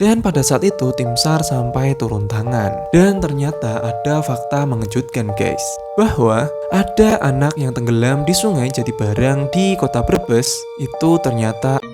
Dan pada saat itu tim SAR sampai turun tangan. Dan ternyata ada fakta mengejutkan guys, bahwa ada anak yang tenggelam di sungai Jatibarang di kota Brebes. Itu ternyata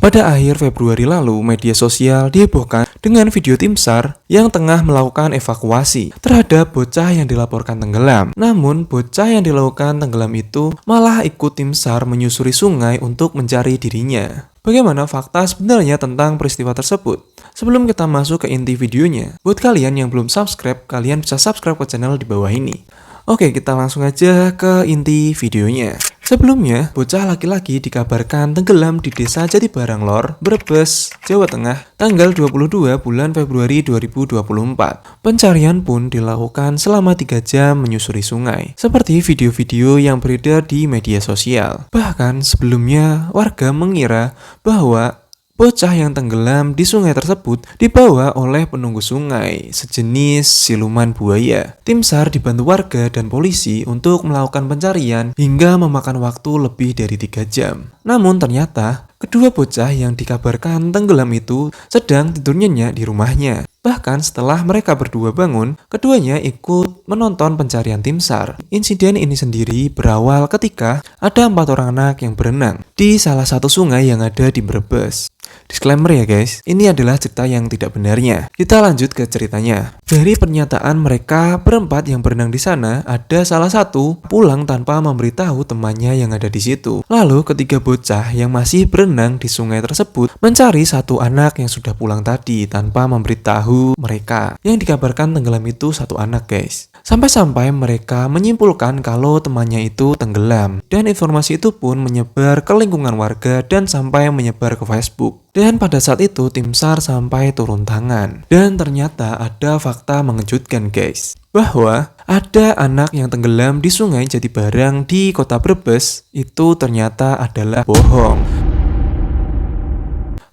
pada akhir Februari lalu, media sosial dihebohkan dengan video tim SAR yang tengah melakukan evakuasi terhadap bocah yang dilaporkan tenggelam. Namun, bocah yang dilakukan tenggelam itu malah ikut tim SAR menyusuri sungai untuk mencari dirinya. Bagaimana fakta sebenarnya tentang peristiwa tersebut? Sebelum kita masuk ke inti videonya, buat kalian yang belum subscribe, kalian bisa subscribe ke channel di bawah ini. Oke, kita langsung aja ke inti videonya. Sebelumnya, bocah laki-laki dikabarkan tenggelam di desa Jatibarang Lor, Brebes, Jawa Tengah, tanggal 22 bulan Februari 2024. Pencarian pun dilakukan selama 3 jam menyusuri sungai, seperti video-video yang beredar di media sosial. Bahkan sebelumnya, warga mengira bahwa bocah yang tenggelam di sungai tersebut dibawa oleh penunggu sungai, sejenis siluman buaya. Tim SAR dibantu warga dan polisi untuk melakukan pencarian hingga memakan waktu lebih dari 3 jam. Namun ternyata, kedua bocah yang dikabarkan tenggelam itu sedang tidur nyenyak di rumahnya. Bahkan setelah mereka berdua bangun, keduanya ikut menonton pencarian tim SAR. Insiden ini sendiri berawal ketika ada 4 orang anak yang berenang di salah satu sungai yang ada di Brebes. Disclaimer ya guys, ini adalah cerita yang tidak benarnya. Kita lanjut ke ceritanya. Dari pernyataan mereka berempat yang berenang di sana, ada salah satu pulang tanpa memberitahu temannya yang ada di situ. Lalu ketiga bocah yang masih berenang di sungai tersebut mencari satu anak yang sudah pulang tadi tanpa memberitahu mereka. Yang dikabarkan tenggelam itu satu anak guys. Sampai-sampai mereka menyimpulkan kalau temannya itu tenggelam. Dan informasi itu pun menyebar ke lingkungan warga dan sampai menyebar ke Facebook. Dan pada saat itu tim SAR sampai turun tangan. Dan ternyata ada fakta mengejutkan guys, bahwa ada anak yang tenggelam di sungai Jatibarang di kota Brebes. Itu ternyata adalah bohong.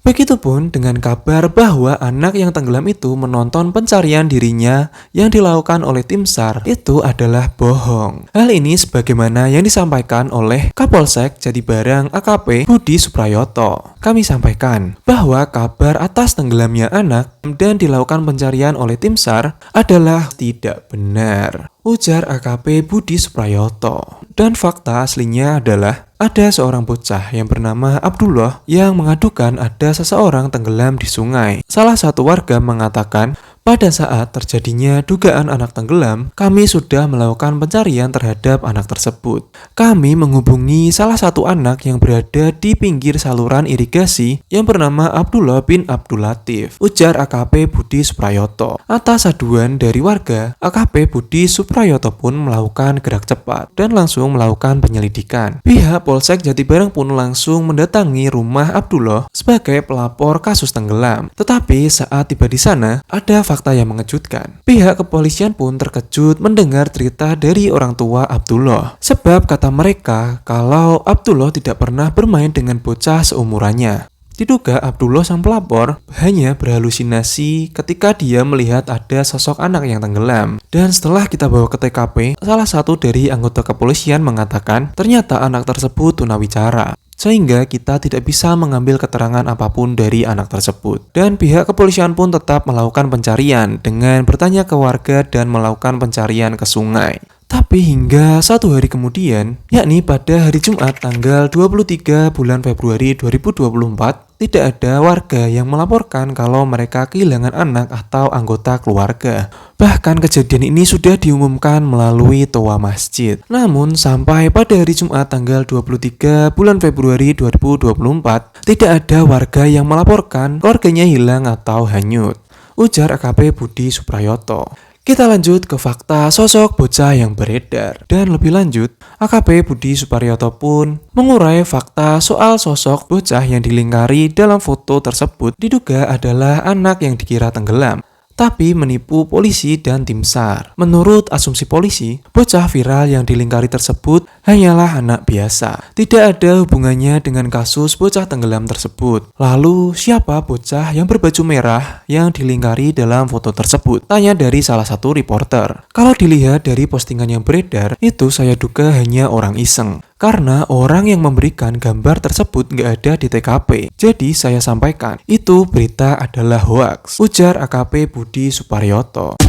Begitupun dengan kabar bahwa anak yang tenggelam itu menonton pencarian dirinya yang dilakukan oleh tim SAR itu adalah bohong. Hal ini sebagaimana yang disampaikan oleh Kapolsek Jatibarang AKP Budi Suprayoto. Kami sampaikan bahwa kabar atas tenggelamnya anak dan dilakukan pencarian oleh tim SAR adalah tidak benar, ujar AKP Budi Suprayoto. Dan fakta aslinya adalah ada seorang bocah yang bernama Abdullah yang mengadukan ada seseorang tenggelam di sungai. Salah satu warga mengatakan, pada saat terjadinya dugaan anak tenggelam, kami sudah melakukan pencarian terhadap anak tersebut. Kami menghubungi salah satu anak yang berada di pinggir saluran irigasi yang bernama Abdullah bin Abdul Latif, ujar AKP Budi Suprayoto. Atas aduan dari warga, AKP Budi Suprayoto pun melakukan gerak cepat dan langsung melakukan penyelidikan. Pihak Polsek Jatibarang pun langsung mendatangi rumah Abdullah sebagai pelapor kasus tenggelam. Tetapi saat tiba di sana, ada fakta yang mengejutkan. Pihak kepolisian pun terkejut mendengar cerita dari orang tua Abdullah. Sebab kata mereka kalau Abdullah tidak pernah bermain dengan bocah seumurannya. Diduga Abdullah sang pelapor hanya berhalusinasi ketika dia melihat ada sosok anak yang tenggelam. Dan setelah kita bawa ke TKP, salah satu dari anggota kepolisian mengatakan ternyata anak tersebut tunawicara, sehingga kita tidak bisa mengambil keterangan apapun dari anak tersebut. Dan pihak kepolisian pun tetap melakukan pencarian dengan bertanya ke warga dan melakukan pencarian ke sungai. Tapi hingga 1 hari kemudian, yakni pada hari Jumat tanggal 23 bulan Februari 2024, tidak ada warga yang melaporkan kalau mereka kehilangan anak atau anggota keluarga. Bahkan kejadian ini sudah diumumkan melalui toa masjid. Namun sampai pada hari Jumat tanggal 23 bulan Februari 2024, tidak ada warga yang melaporkan keluarganya hilang atau hanyut, ujar AKP Budi Suprayoto. Kita lanjut ke fakta sosok bocah yang beredar. Dan lebih lanjut, AKP Budi Suprayoto pun mengurai fakta soal sosok bocah yang dilingkari dalam foto tersebut diduga adalah anak yang dikira tenggelam. tapi menipu polisi dan tim SAR. Menurut asumsi polisi, bocah viral yang dilingkari tersebut hanyalah anak biasa. Tidak ada hubungannya dengan kasus bocah tenggelam tersebut. Lalu, siapa bocah yang berbaju merah yang dilingkari dalam foto tersebut? Tanya dari salah satu reporter. Kalau dilihat dari postingan yang beredar, itu saya duga hanya orang iseng. Karena orang yang memberikan gambar tersebut nggak ada di TKP. Jadi saya sampaikan, itu berita adalah hoaks, ujar AKP Budi Suparyoto.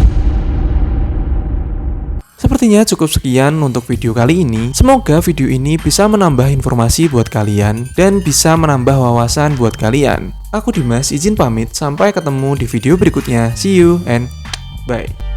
Sepertinya cukup sekian untuk video kali ini. Semoga video ini bisa menambah informasi buat kalian dan bisa menambah wawasan buat kalian. Aku Dimas, izin pamit. Sampai ketemu di video berikutnya. See you and bye.